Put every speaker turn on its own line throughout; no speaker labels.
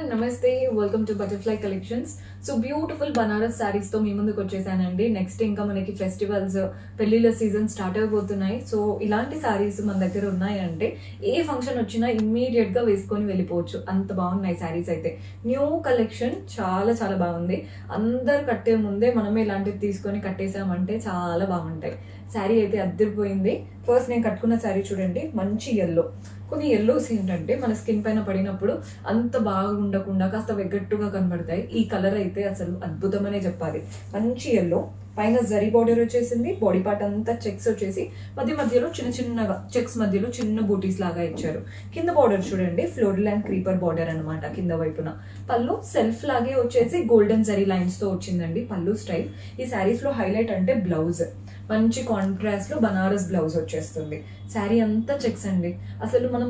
And నమస్తే, welcome to butterfly collections. So beautiful Banaras saris తో మీ ముందుకు వచ్చేసానండి. నెక్స్ట్ ఇంకా మనకి ఫెస్టివల్స్, పెళ్లిళ్ళ సీజన్ స్టార్ట్ అయిపోతున్నాయి. సో ఇలాంటి సారీస్ మన దగ్గర ఉన్నాయంటే ఏ ఫంక్షన్ వచ్చినా ఇమ్మీడియట్ గా వేసుకొని వెళ్ళిపోవచ్చు. అంత బాగున్నాయి సారీస్ అయితే. న్యూ కలెక్షన్ చాలా చాలా బాగుంది. అందరు కట్టే ముందే మనమే ఇలాంటివి తీసుకొని కట్టేసామంటే చాలా బాగుంటాయి. శారీ అయితే అద్దరిపోయింది. ఫస్ట్ నేను కట్టుకున్న శారీ చూడండి, మంచి ఎల్లో. కొన్ని ఎల్లోస్ ఏంటంటే మన స్కిన్ పైన పడినప్పుడు అంత బాగా ఉండకుండా కాస్త వెగ్గట్టుగా కనబడతాయి. ఈ కలర్ అయితే అసలు అద్భుతమనే చెప్పాలి. మంచి ఎల్లో, పైన జరీ బార్డర్ వచ్చేసింది. బాడీ పార్ట్ అంతా చెక్స్ వచ్చేసి మధ్యలో చిన్న చిన్నగా చెక్స్ మధ్యలో చిన్న బూటీస్ లాగా ఇచ్చారు. కింద బార్డర్ చూడండి, ఫ్లోరల్ అండ్ క్రీపర్ బార్డర్ అనమాట కింద వైపున. పళ్ళు సెల్ఫ్ లాగే వచ్చేసి గోల్డెన్ జరీ లైన్స్ తో వచ్చిందండి పళ్ళు స్టైల్. ఈ శారీస్ లో హైలైట్ అంటే బ్లౌజ్, మంచి కాంట్రాస్ట్ లో బనారస్ బ్లౌజ్ వచ్చేస్తుంది. శారీ అంతా చెక్స్ అండి. అసలు మనం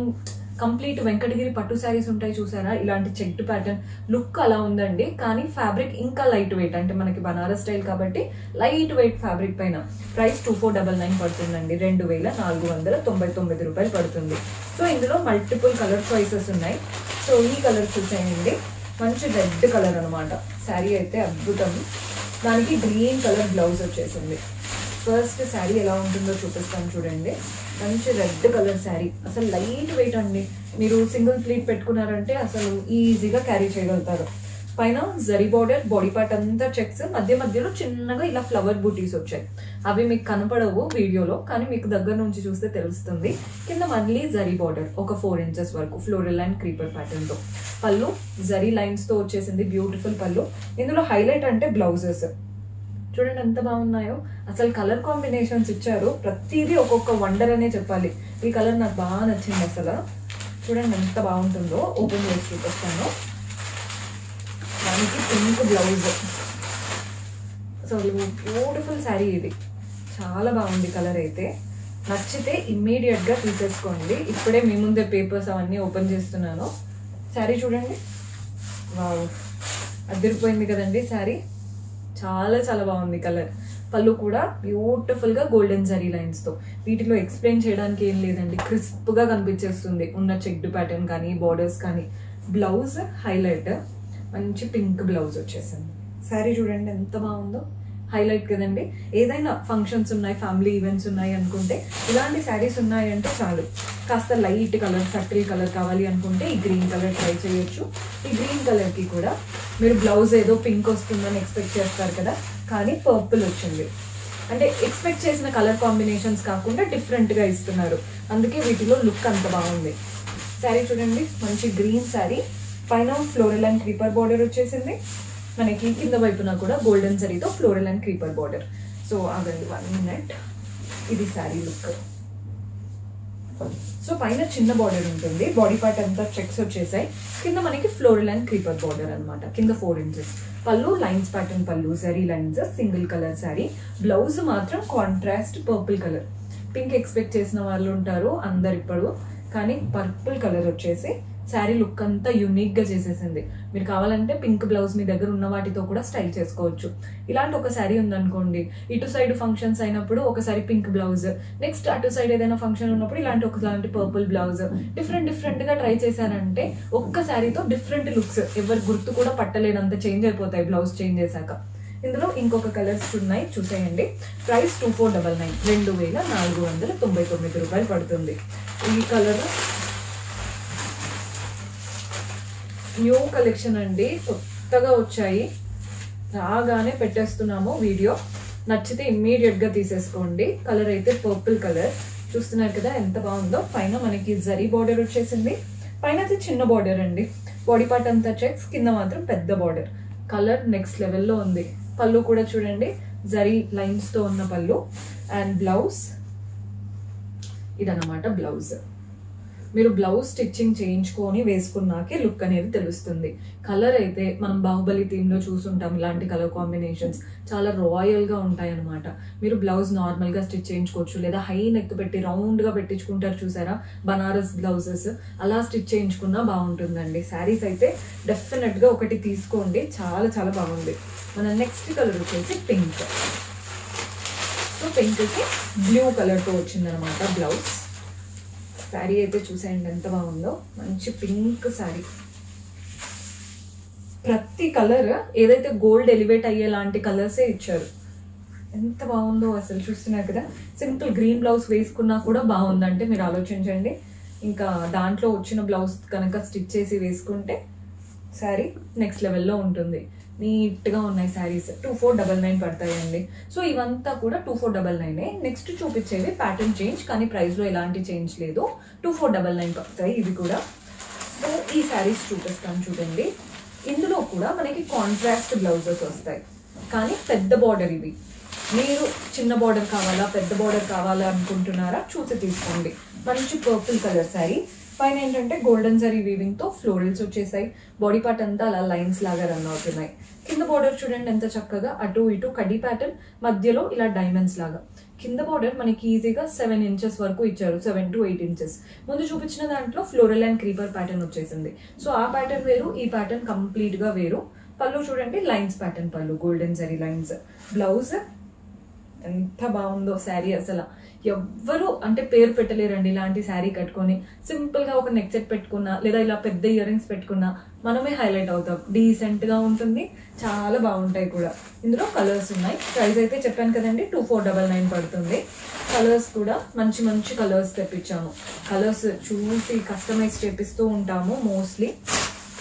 కంప్లీట్ వెంకటగిరి పట్టు శారీస్ ఉంటాయి చూసారా, ఇలాంటి చెక్డ్ ప్యాటర్న్ లుక్ అలా ఉందండి. కానీ ఫ్యాబ్రిక్ ఇంకా లైట్ వెయిట్, అంటే మనకి బనారస్ స్టైల్ కాబట్టి లైట్ వెయిట్ ఫ్యాబ్రిక్ పైన. ప్రైస్ 2499 పడుతుందండి, 2499 రూపాయలు పడుతుంది. సో ఇందులో మల్టిపుల్ కలర్ చాయిసెస్ ఉన్నాయి. సో ఈ కలర్ చూసేయండి, మంచి రెడ్ కలర్ అనమాట. శారీ అయితే అద్భుతం. దానికి గ్రీన్ కలర్ బ్లౌజ్ వచ్చేసింది. ఫస్ట్ శారీ ఎలా ఉంటుందో చూపిస్తాను చూడండి. మంచి రెడ్ కలర్ శారీ, అసలు లైట్ వెయిట్ అండి. మీరు సింగిల్ ప్లీట్ పెట్టుకున్నారంటే అసలు ఈజీగా క్యారీ చేయగలుగుతారు. పైన జరీ బార్డర్, బాడీ పార్ట్ అంతా చెక్స్, మధ్యలో చిన్నగా ఇలా ఫ్లవర్ బూటీస్ వచ్చాయి. అవి మీకు కనపడవు వీడియోలో, కానీ మీకు దగ్గర నుంచి చూస్తే తెలుస్తుంది. కింద మళ్ళీ జరీ బార్డర్ ఒక 4 ఇంచెస్ వరకు ఫ్లోరల్ అండ్ క్రీపర్ ప్యాటర్న్ తో. పళ్ళు జరీ లైన్స్ తో వచ్చేసింది, బ్యూటిఫుల్ పళ్ళు. ఇందులో హైలైట్ అంటే బ్లౌజెస్ చూడండి ఎంత బాగున్నాయో. అసలు కలర్ కాంబినేషన్స్ ఇచ్చారు, ప్రతిదీ ఒక్కొక్క వండర్ అనే చెప్పాలి. ఈ కలర్ నాకు బాగా నచ్చింది. అసలు చూడండి ఎంత బాగుంటుందో. ఓపెన్ చేసి చూపిస్తాను. దానికి పింక్ బ్లౌజ్. అసలు బ్యూటిఫుల్ శారీ ఇది, చాలా బాగుంది. కలర్ అయితే నచ్చితే ఇమ్మీడియట్ గా తీసేసుకోండి. ఇప్పుడే మీ ముందే పేపర్స్ అవన్నీ ఓపెన్ చేస్తున్నాను. శారీ చూడండి, వావ్, అదిరిపోయింది కదండి శారీ. చాలా చాలా బాగుంది కలర్. పళ్ళు కూడా బ్యూటిఫుల్ గా గోల్డెన్ జరీ లైన్స్ తో. వీటిలో ఎక్స్ప్లెయిన్ చేయడానికి ఏం లేదండి, క్రిస్ప్ గా కనిపించేస్తుంది ఉన్న చెక్డ్ ప్యాటర్న్ కానీ బార్డర్స్ కానీ. బ్లౌజ్ హైలైట్, మంచి పింక్ బ్లౌజ్ వచ్చేసింది. శారీ చూడండి ఎంత బాగుందో, హైలైట్ కదండి. ఏదైనా ఫంక్షన్స్ ఉన్నాయి, ఫ్యామిలీ ఈవెంట్స్ ఉన్నాయి అనుకుంటే ఇలాంటి శారీస్ ఉన్నాయంటే చాలు. కాస్త లైట్ కలర్, సటిల్ కలర్ కావాలి అనుకుంటే ఈ గ్రీన్ కలర్ ట్రై చేయొచ్చు. ఈ గ్రీన్ కలర్ కి కూడా మీరు బ్లౌజ్ ఏదో పింక్ వస్తుందని ఎక్స్పెక్ట్ చేస్తారు కదా, కానీ పర్పుల్ వచ్చింది. అంటే ఎక్స్పెక్ట్ చేసిన కలర్ కాంబినేషన్స్ కాకుండా డిఫరెంట్ గా ఇస్తున్నారు, అందుకే వీటిలో లుక్ అంత బాగుంది. శారీ చూడండి, మంచి గ్రీన్ శారీ, పైన ఫ్లోరల్ అండ్ క్రీపర్ బార్డర్ వచ్చేసింది. మనకి కింద వైపున కూడా గోల్డెన్ జరీతో floral and creeper border. So అదండి 1 మినిట్. ఇది శారీ లుక్. సో పైన చిన్న బార్డర్ ఉంటుంది, బాడీ పార్ట్ అంతా చెక్స్ వచ్చేసాయి. కింద మనకి ఫ్లోరల్ అండ్ క్రీపర్ బార్డర్ అనమాట, కింద 4 ఇంచెస్. పళ్ళు లైన్స్ ప్యాటర్న్ పళ్ళు, zari lines, single colour sari. Blouse మాత్రం contrast purple colour. Pink expect చేసిన వాళ్ళు ఉంటారు అందరు ఇప్పుడు, కానీ పర్పుల్ కలర్ వచ్చేసి శారీ లుక్ అంతా యూనిక్ గా చేసేసింది. మీరు కావాలంటే పింక్ బ్లౌజ్ మీ దగ్గర ఉన్న వాటితో కూడా స్టైల్ చేసుకోవచ్చు. ఇలాంటి ఒక శారీ ఉందనుకోండి, ఇటు సైడ్ ఫంక్షన్స్ అయినప్పుడు ఒకసారి పింక్ బ్లౌజ్, నెక్స్ట్ అటు సైడ్ ఏదైనా ఫంక్షన్ ఉన్నప్పుడు ఇలాంటి పర్పుల్ బ్లౌజ్, డిఫరెంట్ గా ట్రై చేశారంటే ఒక్క శారీతో డిఫరెంట్ లుక్స్, ఎవరు గుర్తు కూడా పట్టలేనంత చేంజ్ అయిపోతాయి బ్లౌజ్ చేంజ్ చేశాక. ఇందులో ఇంకొక కలర్స్ ఉన్నాయి చూసేయండి. ప్రైస్ 2499, 2499 రూపాయలు పడుతుంది. ఈ కలర్ న్యూ కలెక్షన్ అండి, కొత్తగా వచ్చాయి. రాగానే పెట్టేస్తున్నాము వీడియో. నచ్చితే ఇమ్మీడియట్ గా తీసేసుకోండి. కలర్ అయితే పర్పుల్ కలర్ చూస్తున్నారు కదా ఎంత బాగుందో. పైన మనకి జరీ బార్డర్ వచ్చేసింది. పైన అది చిన్న బార్డర్ అండి, బాడీ పార్ట్ అంతా చెక్స్, కింద మాత్రం పెద్ద బార్డర్. కలర్ నెక్స్ట్ లెవెల్లో ఉంది. పళ్ళు కూడా చూడండి, జరీ లైన్స్ తో ఉన్న పళ్ళు. అండ్ బ్లౌజ్ ఇదన్నమాట బ్లౌజ్. మీరు బ్లౌజ్ స్టిచ్చింగ్ చేయించుకొని వేసుకున్నాకే లుక్ అనేది తెలుస్తుంది. కలర్ అయితే మనం బాహుబలి థీమ్ లో చూసుంటాం, ఇలాంటి కలర్ కాంబినేషన్స్ చాలా రాయల్ గా ఉంటాయి అనమాట. మీరు బ్లౌజ్ నార్మల్ గా స్టిచ్ చేయించుకోవచ్చు, లేదా హై నెక్ పెట్టి రౌండ్ గా పెట్టించుకుంటారు చూసారా బనారస్ బ్లౌజెస్, అలా స్టిచ్ చేయించుకున్నా బాగుంటుందండి. శారీస్ అయితే డెఫినెట్ గా ఒకటి తీసుకోండి, చాలా చాలా బాగుంది. మన నెక్స్ట్ కలర్ వచ్చేసి పింక్. సో పింక్ కి బ్లూ కలర్ తో వచ్చిందనమాట బ్లౌజ్. శారీ అయితే చూసేయండి ఎంత బాగుందో, మంచి పింక్ శారీ. ప్రతి కలర్ ఏదైతే గోల్డ్ ఎలివేట్ అయ్యేలాంటి కలర్సే ఇచ్చారు. ఎంత బాగుందో అసలు, చూస్తున్నారు కదా. సింపుల్ గ్రీన్ బ్లౌజ్ వేసుకున్నా కూడా బాగుందంటే మీరు ఆలోచించండి. ఇంకా దాంట్లో వచ్చిన బ్లౌజ్ కనుక స్టిచ్ చేసి వేసుకుంటే శారీ నెక్స్ట్ లెవెల్లో ఉంటుంది. నీట్గా ఉన్నాయి శారీస్. 2499 పడతాయండి. సో ఇవంతా కూడా 2499. నెక్స్ట్ చూపించేవి ప్యాటర్న్ చేంజ్, కానీ ప్రైస్లో ఎలాంటి చేంజ్ లేదు. 2499 పడతాయి ఇవి కూడా. సో ఈ శారీస్ చూపిస్తాను చూడండి. ఇందులో కూడా మనకి కాంట్రాస్ట్ బ్లౌజెస్ వస్తాయి, కానీ పెద్ద బార్డర్ ఇవి. మీరు చిన్న బార్డర్ కావాలా పెద్ద బార్డర్ కావాలా అనుకుంటున్నారా చూసి తీసుకోండి. మంచి పర్పుల్ కలర్ శారీ, పైన ఏంటంటే గోల్డెన్ జరీ వీవింగ్తో ఫ్లోరల్స్ వచ్చేసాయి. బాడీ పార్ట్ అంతా అలా లైన్స్ లాగా రన్ అవుతున్నాయి. కింద బార్డర్ చూడండి ఎంత చక్కగా అటు ఇటు కడ్డీ ప్యాటర్న్, మధ్యలో ఇలా డైమండ్స్ లాగా. కింద బార్డర్ మనకి ఈజీగా 7 ఇంచెస్ వరకు ఇచ్చారు, 7 to 8 ఇంచెస్. ముందు చూపించిన దాంట్లో ఫ్లోరల్ అండ్ క్రీపర్ ప్యాటర్న్ వచ్చేసింది. సో ఆ ప్యాటర్న్ వేరు, ఈ ప్యాటర్న్ కంప్లీట్ గా వేరు. పళ్ళు చూడండి లైన్స్ ప్యాటర్న్ పళ్ళు, గోల్డెన్ జరీ లైన్స్. బ్లౌజ్ ఎంత బాగుందో శారీ అసలు. ఎవ్వరు అంటే పేరు పెట్టలేరండి ఇలాంటి శారీ కట్టుకొని. సింపుల్ గా ఒక నెక్ సెట్ పెట్టుకున్నా లేదా ఇలా పెద్ద ఇయర్ రింగ్స్ పెట్టుకున్నా మనమే హైలైట్ అవుతాం. డీసెంట్ గా ఉంటుంది, చాలా బాగుంటాయి కూడా. ఇందులో కలర్స్ ఉన్నాయి. ప్రైస్ అయితే చెప్పాను కదండి 2499 పడుతుంది. కలర్స్ కూడా మంచి మంచి కలర్స్ తెప్పించాము. కలర్స్ చూసి కస్టమైజ్ చేపిస్తూ ఉంటాము మోస్ట్లీ.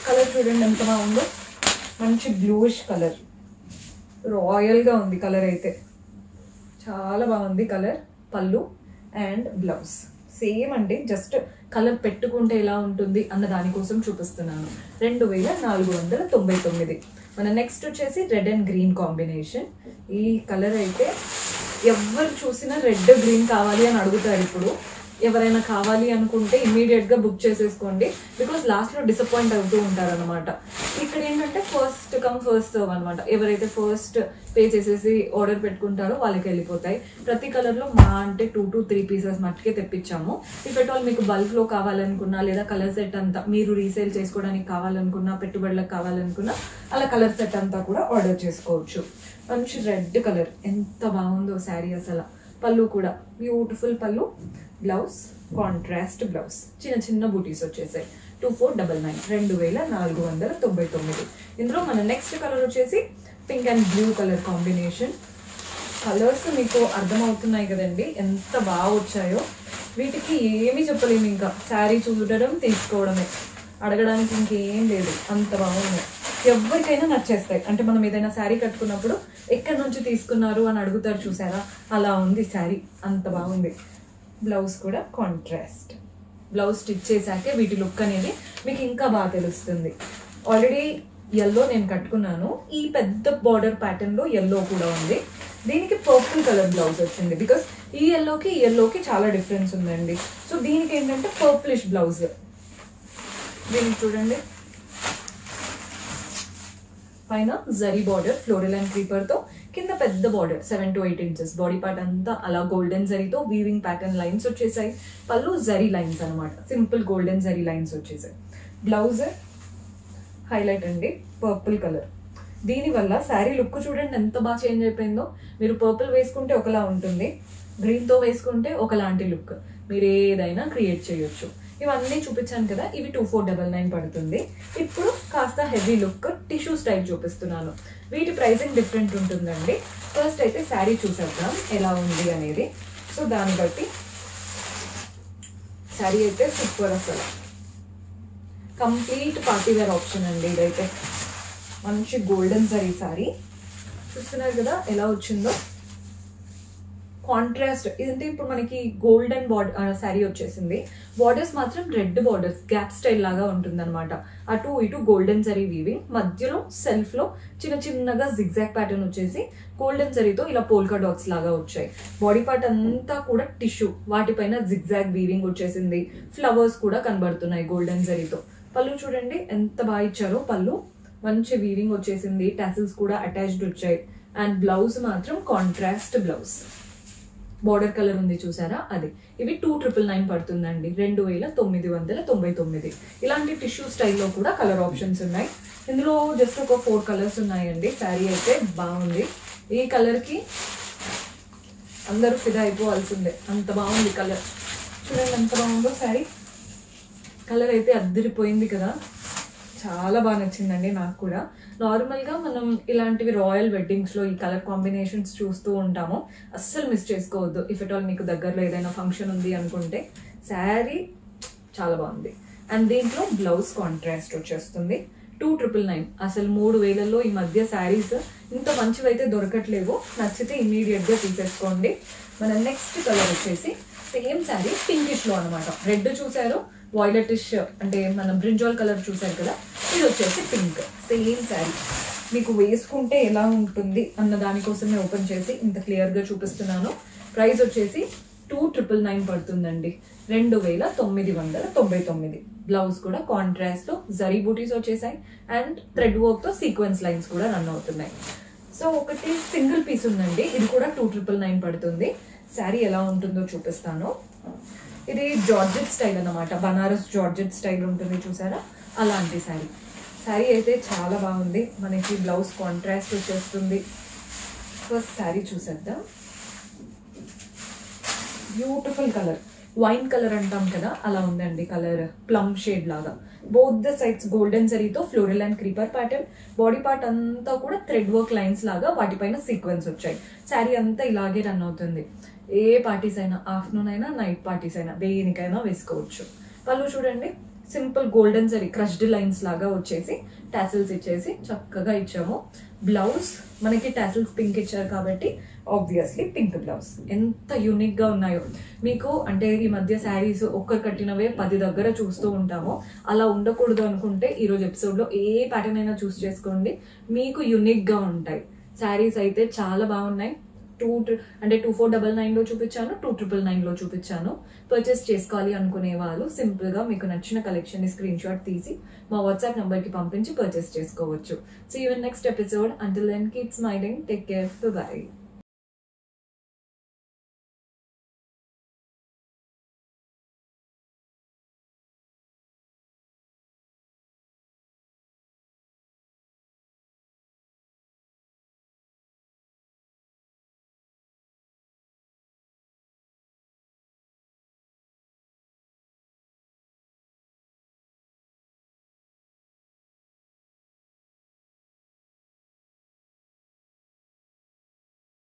కలర్ చూడండి ఎంత బాగుందో, మంచి బ్లూయిష్ కలర్, రాయల్ గా ఉంది కలర్ అయితే, చాలా బాగుంది కలర్. పళ్ళు అండ్ బ్లౌజ్ సేమ్ అండి, జస్ట్ కలర్ పెట్టుకుంటే ఎలా ఉంటుంది అన్న దానికోసం చూపిస్తున్నాను. 2499. మన నెక్స్ట్ వచ్చేసి రెడ్ అండ్ గ్రీన్ కాంబినేషన్. ఈ కలర్ అయితే ఎవరు చూసినా రెడ్ గ్రీన్ కావాలి అని అడుగుతారు. ఇప్పుడు ఎవరైనా కావాలి అనుకుంటే ఇమీడియట్ గా బుక్ చేసేసుకోండి, బికాస్ లాస్ట్ లో డిసప్పాయింట్ అవుతూ ఉంటారు అనమాట. ఇక్కడ ఏంటంటే ఫస్ట్ కమ్ ఫస్ట్ సర్వ్ అనమాట. ఎవరైతే ఫస్ట్ పే చేసేసి ఆర్డర్ పెట్టుకుంటారో వాళ్ళకి వెళ్ళిపోతాయి. ప్రతి కలర్ లో మా అంటే 2 to 3 పీసెస్ మట్టుకే తెప్పించాము. ఇఫ్ ఎట్ ఆల్ మీకు బల్క్ లో కావాలనుకున్నా లేదా కలర్ సెట్ అంతా మీరు రీసేల్ చేసుకోవడానికి కావాలనుకున్నా, పెట్టుబడులకు కావాలనుకున్నా అలా కలర్ సెట్ అంతా కూడా ఆర్డర్ చేసుకోవచ్చు. మంచి రెడ్ కలర్ ఎంత బాగుందో శారీ అసలు. పళ్ళు కూడా బ్యూటిఫుల్ పళ్ళు, బ్లౌజ్ కాంట్రాస్ట్ బ్లౌజ్, చిన్న చిన్న బూటీస్ వచ్చేసాయి. 2499, 2499. ఇందులో మన నెక్స్ట్ కలర్ వచ్చేసి pink and blue colour combination. Colours మీకు అర్థమవుతున్నాయి కదండి ఎంత బాగా వచ్చాయో. వీటికి ఏమీ చెప్పలేము, ఇంకా శారీ చూడడం తీసుకోవడమే, అడగడానికి ఇంకేం లేదు, అంత బాగున్నాయి. ఎవరికైనా నచ్చేస్తాయి. అంటే మనం ఏదైనా శారీ కట్టుకున్నప్పుడు ఎక్కడి నుంచి తీసుకున్నారు అని అడుగుతారు చూసారా, అలా ఉంది శారీ, అంత బాగుంది. బ్లౌజ్ కూడా కాంట్రాస్ట్. బ్లౌజ్ స్టిచ్ చేశాకే వీటి లుక్ అనేది మీకు ఇంకా బాగా తెలుస్తుంది. ఆల్రెడీ ఎల్లో నేను కట్టుకున్నాను. ఈ పెద్ద బార్డర్ ప్యాటర్న్ లో ఎల్లో కూడా ఉంది. దీనికి పర్పుల్ కలర్ బ్లౌజ్ వచ్చింది, బికాస్ ఈ ఎల్లోకి చాలా డిఫరెన్స్ ఉందండి. సో దీనికి ఏంటంటే పర్పులిష్ బ్లౌజ్. దీనికి చూడండి పైన zari border floral and creeper తో, కింద పెద్ద border 7 to 8 inches. Body part అంతా అలా గోల్డెన్ జరీతో వీవింగ్ ప్యాటర్న్ లైన్స్ వచ్చేసాయి. పళ్ళు జరీ లైన్స్ అనమాట, సింపుల్ గోల్డెన్ జరీ లైన్స్ వచ్చేసాయి. బ్లౌజ్ హైలైట్ అండి పర్పుల్ కలర్. దీనివల్ల శారీ లుక్ చూడండి ఎంత బాగా చేంజ్ అయిపోయిందో. మీరు పర్పుల్ వేసుకుంటే ఒకలా ఉంటుంది, గ్రీన్తో వేసుకుంటే ఒకలాంటి లుక్. మీరు ఏదైనా క్రియేట్ చేయొచ్చు. ఇవన్నీ చూపించాను కదా, ఇవి 2499 పడుతుంది. ఇప్పుడు కాస్త హెవీ లుక్ టిష్యూ స్టైల్ చూపిస్తున్నాను. వీటి ప్రైసింగ్ డిఫరెంట్ ఉంటుందండి. ఫస్ట్ అయితే శారీ చూసేద్దాం ఎలా ఉంది అనేది. సో దాన్ని బట్టి శారీ అయితే సూపర్ అసలు. కంప్లీట్ పార్టీ వేర్ ఆప్షన్ అండి ఇదైతే. మంచి గోల్డెన్ జరీ శారీ చూస్తున్నారు కదా ఎలా వచ్చిందో. కాంట్రాస్ట్ ఇదంటే ఇప్పుడు మనకి గోల్డెన్ బార్డర్ శారీ వచ్చేసింది. బార్డర్స్ మాత్రం రెడ్ బార్డర్స్, గ్యాప్ స్టైల్ లాగా ఉంటుంది అనమాట. అటు ఇటు గోల్డెన్ జరీ వీవింగ్, మధ్యలో సెల్ఫ్ లో చిన్న చిన్నగా జిగ్జాగ్ ప్యాటర్న్ వచ్చేసి గోల్డెన్ జరీతో ఇలా పోల్కా డాట్స్ లాగా వచ్చాయి. బాడీ పార్ట్ అంతా కూడా టిష్యూ, వాటిపైన జిగ్జాగ్ వీవింగ్ వచ్చేసింది. ఫ్లవర్స్ కూడా కనబడుతున్నాయి గోల్డెన్ జరీతో. పళ్ళు చూడండి ఎంత బాగా ఇచ్చారో. పళ్ళు మంచి వీవింగ్ వచ్చేసింది, టాసిల్స్ కూడా అటాచ్డ్ వచ్చాయి. అండ్ బ్లౌజ్ మాత్రం కాంట్రాస్ట్ బ్లౌజ్, బార్డర్ కలర్ ఉంది చూసారా అది. ఇవి 2999 పడుతుందండి, 2999. ఇలాంటి టిష్యూ స్టైల్లో కూడా కలర్ ఆప్షన్స్ ఉన్నాయి. ఇందులో జస్ట్ ఒక 4 కలర్స్ ఉన్నాయండి. శారీ అయితే బాగుంది. ఈ కలర్కి అందరూ ఫిదా అయిపోవాల్సిందే, అంత బాగుంది కలర్. చూడండి ఎంత బాగుందో శారీ. కలర్ అయితే అద్దరిపోయింది కదా, చాలా బాగా నచ్చిందండి నాకు కూడా. నార్మల్గా మనం ఇలాంటివి రాయల్ వెడ్డింగ్స్లో ఈ కలర్ కాంబినేషన్స్ చూస్తూ ఉంటాము, అస్సలు మిస్ చేసుకోవద్దు. ఇఫ్ ఎట్ ఆల్ మీకు దగ్గరలో ఏదైనా ఫంక్షన్ ఉంది అనుకుంటే శారీ చాలా బాగుంది. అండ్ దీంట్లో బ్లౌజ్ కాంట్రాస్ట్ వచ్చేస్తుంది. 2,999. అసలు 3,000లో ఈ మధ్య శారీస్ ఇంత మంచివైతే దొరకట్లేవు. నచ్చితే ఇమీడియట్గా తీసేసుకోండి. మన నెక్స్ట్ కలర్ వచ్చేసి సేమ్ శారీ పింకిష్లో అనమాట. రెడ్ చూసారు, వాయిలెటిష్ అంటే మన బ్రింజాల్ కలర్ చూసారు కదా, ఇది వచ్చేసి పింక్. సేమ్ శారీ మీకు వేసుకుంటే ఎలా ఉంటుంది అన్న దానికోసమే ఓపెన్ చేసి ఇంత క్లియర్గా చూపిస్తున్నాను. ప్రైస్ వచ్చేసి 2,999 పడుతుందండి, 2,999. బ్లౌజ్ కూడా కాంట్రాస్ట్ లో జరీ బూటీస్ వచ్చేసాయి అండ్ థ్రెడ్ వర్క్ తో సీక్వెన్స్ లైన్స్ కూడా రన్ అవుతున్నాయి. సో ఒకటి సింగిల్ పీస్ ఉందండి, ఇది కూడా 2,999 పడుతుంది. శారీ ఎలా ఉంటుందో చూపిస్తాను. ఇది జార్జెట్ స్టైల్ అన్నమాట, బనారస్ జార్జెట్ స్టైల్ ఉంటుంది చూసారా, అలాంటి శారీ. శారీ అయితే చాలా బాగుంది. మనకి బ్లౌజ్ కాంట్రాస్ట్ వచ్చేస్తుంది. ఫస్ట్ శారీ చూసేద్దాం. బ్యూటిఫుల్ కలర్, వైన్ కలర్ అంటాం కదా, అలా ఉందండి కలర్. ప్లమ్ షేడ్ లాగా, బోత్ ద సైడ్స్ గోల్డెన్ జరీతో floral and creeper pattern. Body part అంతా కూడా థ్రెడ్ వర్క్ లైన్స్ లాగా వాటిపైన సీక్వెన్స్ వచ్చాయి. శారీ అంతా ఇలాగే రన్ అవుతుంది. ఏ పార్టీస్ అయినా, ఆఫ్టర్నూన్ అయినా, నైట్ పార్టీస్ అయినా, దేనికైనా వేసుకోవచ్చు. పళ్ళు చూడండి, simple golden zari crushed lines లాగా వచ్చేసి టాసిల్స్ ఇచ్చేసి చక్కగా ఇచ్చాము. బ్లౌజ్ మనకి టాసిల్స్ పింక్ ఇచ్చారు కాబట్టి ఆబ్వియస్లీ పింక్ బ్లౌజ్. ఎంత యూనిక్ గా ఉన్నాయో మీకు. అంటే ఈ మధ్య శారీస్ ఒక్కరు కట్టినవే 10 దగ్గర చూస్తూ ఉంటాము, అలా ఉండకూడదు అనుకుంటే ఈరోజు ఎపిసోడ్ లో ఏ ప్యాటర్న్ అయినా చూస్ చేసుకోండి, మీకు యూనిక్ గా ఉంటాయి. శారీస్ అయితే చాలా బాగున్నాయి. 2,499 లో చూపించాను, 2,999 లో చూపించాను. పర్చేస్ చేసుకోవాలి అనుకునే వాళ్ళు సింపుల్ గా మీకు నచ్చిన కలెక్షన్ ని స్క్రీన్ షాట్ తీసి మా వాట్సాప్ నంబర్ కి పంపించి పర్చేస్ చేసుకోవచ్చు. See you in next episode. Until then keep smiling, take care, by.